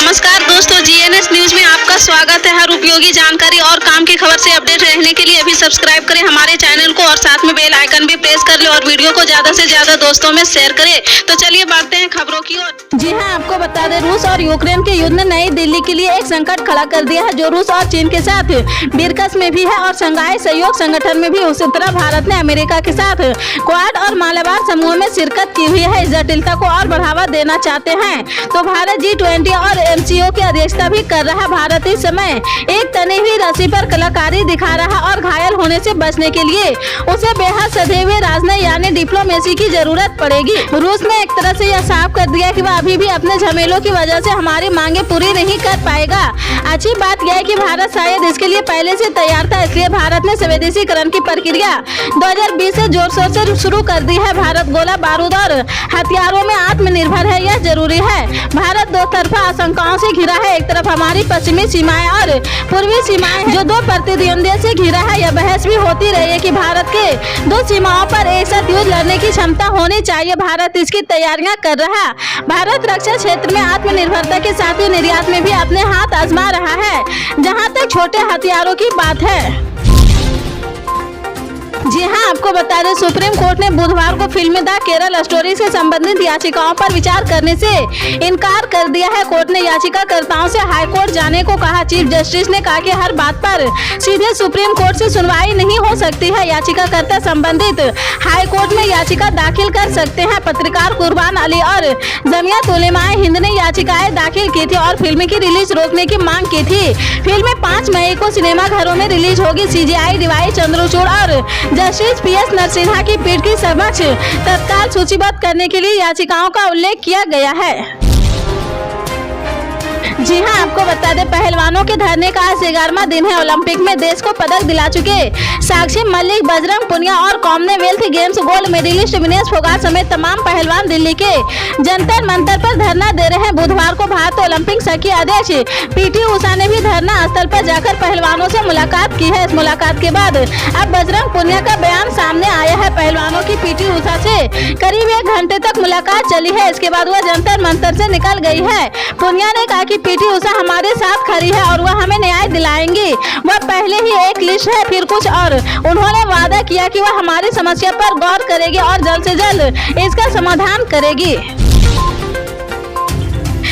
नमस्कार दोस्तों, GNS news में आपका स्वागत है। हर उपयोगी जानकारी और काम की खबर से अपडेट रहने के लिए अभी सब्सक्राइब करें हमारे चैनल को और साथ में बेल आइकन भी प्रेस कर ले और वीडियो को ज्यादा से ज्यादा दोस्तों में शेयर करें। तो चलिए बढ़ते हैं खबरों की ओर। जी हां, आपको बता दें, रूस और यूक्रेन के युद्ध ने नई दिल्ली के लिए एक संकट खड़ा कर दिया है, जो रूस और चीन के साथ बिरकस में भी है और शंघाई सहयोग संगठन में भी। उसी तरह भारत ने अमेरिका के साथ क्वाड और मालाबार समूह में शिरकत की हुई है। इस जटिलता को और बढ़ावा देना चाहते हैं तो भारत G20 और MCO की अध्यक्षता भी कर रहा है। भारत इस समय एक तनी हुई रस्सी पर कलाकारी दिखा रहा और घायल होने से बचने के लिए उसे बेहद सधे हुए राजनयिक यानी डिप्लोमेसी की जरूरत पड़ेगी। रूस ने एक तरह से यह साफ कर दिया कि वह अभी भी अपने झमेलों की वजह से हमारी मांगे पूरी नहीं कर पाएगा। अच्छी बात यह है कि भारत शायद इसके लिए पहले से तैयार था, इसलिए भारत ने स्वदेशीकरण की प्रक्रिया 2020 से जोर शोर से शुरू कर दी है। भारत गोला बारूद और हथियारों में आत्मनिर्भर है, यह जरूरी है। भारत दो तरफा आशंकाओं से घिरा है। एक तरफ हमारी पश्चिमी सीमाएं और पूर्वी सीमाएं जो दो प्रतिद्वंदियों से घिरा है। यह बहस भी होती रही है कि भारत के दो सीमाओं पर एक साथ युद्ध लड़ने की क्षमता होनी चाहिए। भारत इसकी तैयारियां कर रहा। भारत रक्षा क्षेत्र में आत्मनिर्भरता के साथ ही निर्यात में भी अपने हाथ आजमा रहा है, जहां तक छोटे हथियारों की बात है। जी हां, आपको बता दें, सुप्रीम कोर्ट ने बुधवार को फिल्म द केरल स्टोरी से संबंधित याचिकाओं पर विचार करने से इनकार कर दिया है। कोर्ट ने याचिकाकर्ताओं से हाई कोर्ट जाने को कहा। चीफ जस्टिस ने कहा कि हर बात पर सीधे सुप्रीम कोर्ट से सुनवाई नहीं हो सकती है। याचिकाकर्ता संबंधित हाई कोर्ट में याचिका दाखिल कर सकते हैं। पत्रकार कुर्बान अली और जमियत उलेमाए हिंद ने याचिकाएं दाखिल की थी और फिल्म की रिलीज रोकने की मांग की थी। फिल्म 5 मई को सिनेमाघरों में रिलीज होगी। CJI DY चंद्रचूड़ और जस्टिस PS नरसिम्हा की पीठ की समक्ष तत्काल सूचीबद्ध करने के लिए याचिकाओं का उल्लेख किया गया है। जी हां, आपको बता दें, पहलवानों के धरने का आज 11वां दिन है। ओलंपिक में देश को पदक दिला चुके साक्षी मलिक, बजरंग पुनिया और commonwealth games gold medallist Vinesh Phogat समेत तमाम पहलवान दिल्ली के जंतर मंतर पर धरना दे रहे हैं। बुधवार को भारत ओलंपिक संघ की अध्यक्ष PT उषा ने भी धरना स्थल पर जाकर पहलवानों से मुलाकात की है। इस मुलाकात के बाद अब बजरंग पुनिया का बयान सामने आया है। पहलवानों की PT उषा से करीब 1 घंटे तक मुलाकात चली है। इसके बाद वह जंतर मंतर से निकल गई है। पुनिया ने कहा कि PT उषा हमारे साथ खड़ी है और वह हमें न्याय दिलाएंगी। वह पहले ही एक लिस्ट है, फिर कुछ और। उन्होंने वादा किया कि वह हमारी समस्या पर गौर करेगी और जल्द से जल्द इसका समाधान करेगी।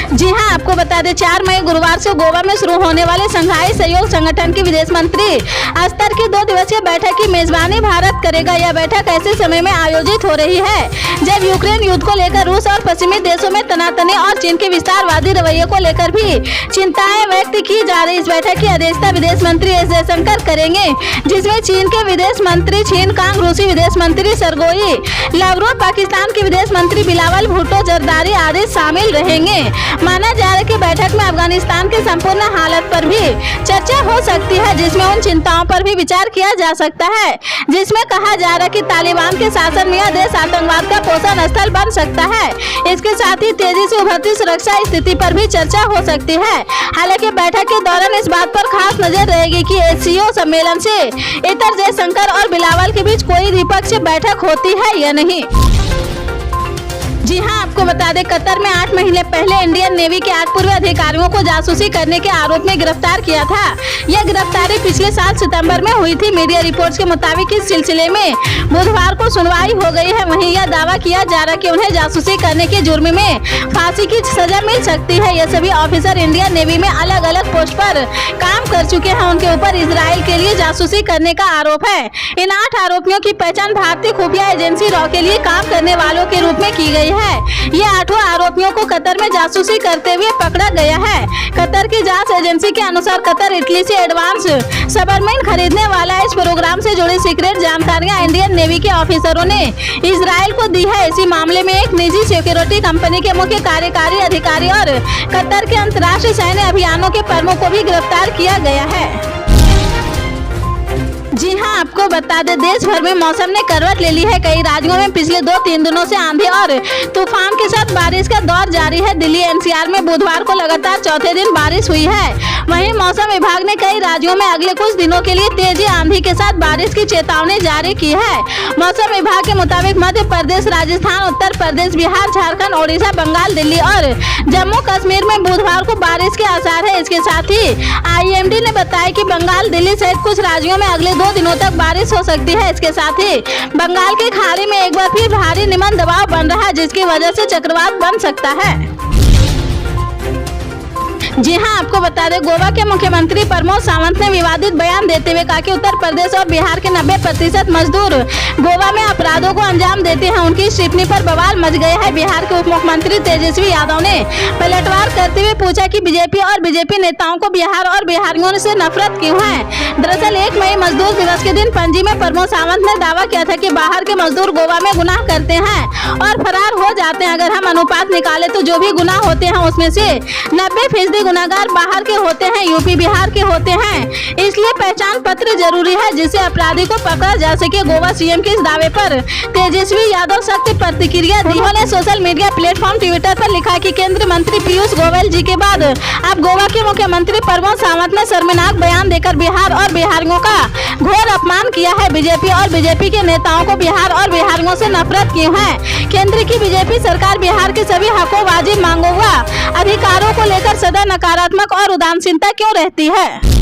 जी हां, आपको बता दें, 4 मई गुरुवार से गोवा में शुरू होने वाले शंघाई सहयोग संगठन की विदेश मंत्री स्तर की 2 दिवसीय बैठक की मेजबानी भारत करेगा। यह बैठक ऐसे समय में आयोजित हो रही है जब यूक्रेन युद्ध को लेकर रूस और पश्चिमी देशों में तनातनी और चीन के विस्तारवादी रवैये को लेकर भी चिंताएं व्यक्त की जा रही। इस बैठक की अध्यक्षता विदेश मंत्री S जयशंकर करेंगे, जिसमें चीन के विदेश मंत्री छिन कांग, रूसी विदेश मंत्री सरगोई लावरोव, पाकिस्तान के विदेश मंत्री बिलावल भुट्टो जरदारी आदि शामिल रहेंगे। माना जा रहा है कि बैठक में अफगानिस्तान की संपूर्ण हालत पर भी चर्चा हो सकती है, जिसमें उन चिंताओं पर भी विचार किया जा सकता है जिसमें कहा जा रहा है कि तालिबान के शासन में यह देश आतंकवाद का पोषण स्थल बन सकता है। इसके साथ ही तेजी से उभरती सुरक्षा स्थिति पर भी चर्चा हो सकती है। हालांकि बैठक के दौरान इस बात पर खास नजर रहेगी कि SCO सम्मेलन से इतर जयशंकर और बिलावल के बीच कोई द्विपक्षीय बैठक होती है या नहीं। जी हां, आपको बता दें, कतर में 8 महीने पहले इंडियन नेवी के 8 पूर्व अधिकारियों को जासूसी करने के आरोप में गिरफ्तार किया था। यह गिरफ्तारी पिछले साल सितंबर में हुई थी। मीडिया रिपोर्ट्स के मुताबिक इस सिलसिले में बुधवार को सुनवाई हो गई है। वहीं यह दावा किया जा रहा है कि उन्हें जासूसी करने के जुर्म में फांसी की सजा मिल सकती है। ये सभी ऑफिसर इंडियन नेवी में अलग अलग पोस्ट पर काम कर चुके हैं। उनके ऊपर इजराइल के लिए जासूसी करने का आरोप है। इन 8 आरोपियों की पहचान भारतीय खुफिया एजेंसी रॉ के लिए काम करने वालों के रूप में की गई है। ये 8 आरोपियों को कतर में जासूसी करते हुए पकड़ा गया है। कतर की जांच एजेंसी के अनुसार कतर इटली से एडवांस सबमरीन खरीदने वाला इस प्रोग्राम से जुड़ी सीक्रेट जानकारियां इंडियन नेवी के ऑफिसरों ने इजराइल को दी है। इसी मामले में एक निजी सिक्योरिटी कंपनी के मुख्य कार्यकारी अधिकारी और कतर के अंतर्राष्ट्रीय सैन्य अभियानों के प्रमुख को भी गिरफ्तार किया गया है। जी हां, आपको बता दें, देश भर में मौसम ने करवट ले ली है। कई राज्यों में पिछले 2-3 दिनों से आंधी और तूफान के साथ बारिश का दौर जारी है। दिल्ली NCR में बुधवार को लगातार चौथे दिन बारिश हुई है। वहीं मौसम विभाग ने कई राज्यों में अगले कुछ दिनों के लिए तेज आंधी के साथ बारिश की चेतावनी जारी की है। मौसम विभाग के मुताबिक मध्य प्रदेश, राजस्थान, उत्तर प्रदेश, बिहार, झारखंड, ओडिशा, बंगाल, दिल्ली और जम्मू कश्मीर में बुधवार को बारिश के आसार है। इसके साथ ही IMD ने बताया कि बंगाल, दिल्ली सहित कुछ राज्यों में अगले 2 दिनों तक बारिश हो सकती है। इसके साथ ही बंगाल की खाड़ी में एक बार फिर भारी निम्न दबाव बन रहा है, जिसकी वजह से चक्रवात बन सकता है। जी हां, आपको बता दें, गोवा के मुख्यमंत्री प्रमोद सावंत ने विवादित बयान देते हुए कहा कि उत्तर प्रदेश और बिहार के 90% मजदूर गोवा में अपराधों को अंजाम देते हैं। उनकी टिप्पणी पर बवाल मच गया है। बिहार के उप मुख्यमंत्री तेजस्वी यादव ने पलटवार करते हुए पूछा कि बीजेपी और बीजेपी नेताओं को बिहार और बिहारियों से नफरत क्यों है। दरअसल 1 मई मजदूर दिवस के दिन पणजी में प्रमोद सावंत ने दावा किया था कि बाहर के मजदूर गोवा में गुनाह करते हैं और फरार हो जाते हैं। अगर हम अनुपात निकाले तो जो भी गुनाह होते हैं उसमें से 90% गुनाहगार बाहर के होते हैं, यूपी बिहार के होते हैं। इसलिए पहचान पत्र जरूरी है जिससे अपराधी को पकड़ा जा सके। गोवा सीएम के इस दावे पर तेजस्वी यादव सख्त प्रतिक्रिया दी। उन्होंने सोशल मीडिया प्लेटफॉर्म ट्विटर पर लिखा कि केंद्रीय मंत्री पीयूष गोयल जी के बाद अब गोवा के मुख्यमंत्री प्रमोद सावंत ने शर्मनाक बयान देकर बिहार और बिहारियों का घोर अपमान किया है। बीजेपी और बीजेपी के नेताओं को बिहार और बिहारियों से नफरत क्यों है। केंद्र की बीजेपी सरकार बिहार के सभी हकों, वाजिब मांगों व अधिकारों को लेकर सदा नकारात्मक और उदासीनता क्यों रहती है।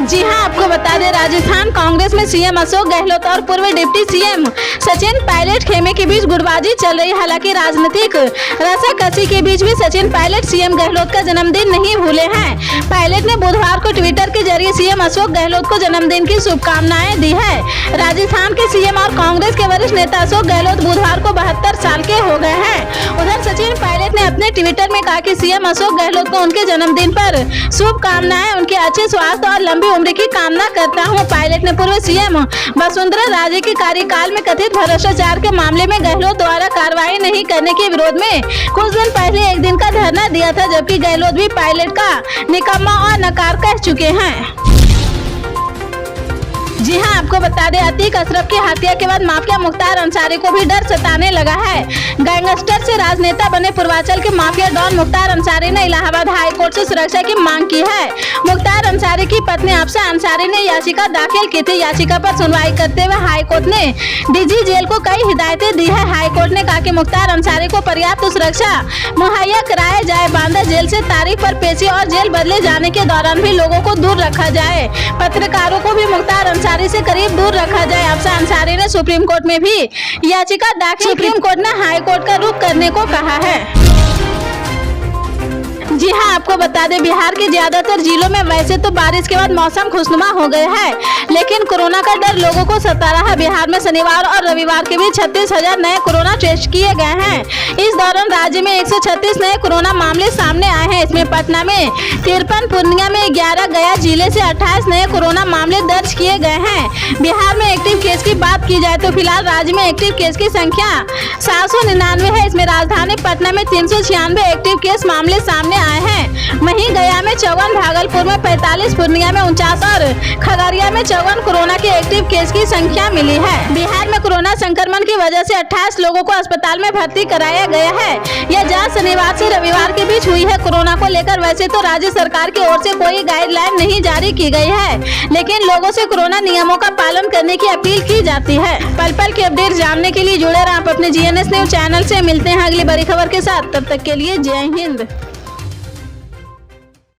जी हां, आपको बता दें, राजस्थान कांग्रेस में सीएम अशोक गहलोत और पूर्व डिप्टी सीएम सचिन पायलट खेमे के बीच गुटबाजी चल रही है। हालांकि राजनीतिक रस्साकसी के बीच भी सचिन पायलट सीएम गहलोत का जन्मदिन नहीं भूले हैं। पायलट ने बुधवार को ट्विटर के जरिए सीएम अशोक गहलोत को जन्मदिन की शुभकामनाएं दी है। राजस्थान के सीएम और कांग्रेस के वरिष्ठ नेता अशोक गहलोत बुधवार को 72 साल के हो गए हैं। उधर सचिन पायलट ने अपने ट्विटर में कहा कि सीएम अशोक गहलोत को उनके जन्मदिन पर शुभकामनाएं, उनके अच्छे स्वास्थ्य और लंबी उम्र की कामना करता हूं। पायलट ने पूर्व सीएम वसुंधरा राजे के कार्यकाल में कथित भ्रष्टाचार के मामले में गहलोत द्वारा कार्रवाई नहीं करने के विरोध में कुछ दिन पहले 1 दिन का धरना दिया था, जबकि गहलोत भी पायलट का निकम्मा और नकार कह चुके हैं। जी हां, आपको बता दें, अतीक अशरफ की हत्या के बाद माफिया मुख्तार अंसारी को भी डर सताने लगा है। गैंगस्टर से राजनेता बने पूर्वांचल के माफिया डॉन मुख्तार अंसारी ने इलाहाबाद हाई कोर्ट से सुरक्षा की मांग की है। मुख्तार अंसारी की पत्नी अफसा अंसारी ने याचिका दाखिल की थी। याचिका पर सुनवाई करते हुए हाई कोर्ट ने डीजी जेल को कई हिदायतें दी है। हाई कोर्ट ने कहा कि मुख्तार अंसारी को पर्याप्त सुरक्षा मुहैया कराया जाए, बांदा जेल से तारीख पर पेशी और जेल बदले जाने के दौरान भी लोगों को दूर रखा जाए। पत्रकारों को भी मुख्तार अंसारी से करीब दूर रखा जाए। अफसा अंसारी ने सुप्रीम कोर्ट में भी याचिका दाखिल। सुप्रीम कोर्ट ने हाई कोर्ट का रुख करने को कहा है। जी हां, आपको बता दें, बिहार के ज्यादातर जिलों में वैसे तो बारिश के बाद मौसम खुशनुमा हो गया है, लेकिन कोरोना का डर लोगों को सता रहा है। बिहार में शनिवार और रविवार के बीच 36,000 नए कोरोना टेस्ट किए गए हैं। इस दौरान राज्य में 136 नए कोरोना मामले सामने आए हैं। इसमें पटना में 53, पूर्णिया में 11, गया जिले से 28 नए कोरोना मामले दर्ज किए गए हैं। बिहार में एक्टिव केस की बात की जाए तो फिलहाल राज्य में एक्टिव केस की संख्या 799 है। इसमें राजधानी पटना में 396 एक्टिव केस मामले सामने आए हैं। वहीं गया में 54, भागलपुर में 45, पूर्णिया में 49 और खगड़िया में 54 कोरोना के एक्टिव केस की संख्या मिली है। बिहार में कोरोना संक्रमण की वजह से 28 लोगों को अस्पताल में भर्ती कराया गया है। यह जांच शनिवार से रविवार के बीच हुई है। कोरोना को लेकर वैसे तो राज्य सरकार की ओर से कोई गाइडलाइन नहीं जारी की गई है, लेकिन लोगों से कोरोना नियमों का पालन करने की अपील की जाती है। पल पल के अपडेट जानने के लिए जुड़े रहें आप अपने GNS न्यूज चैनल से। मिलते हैं अगली बड़ी खबर के साथ, तब तक के लिए जय हिंद।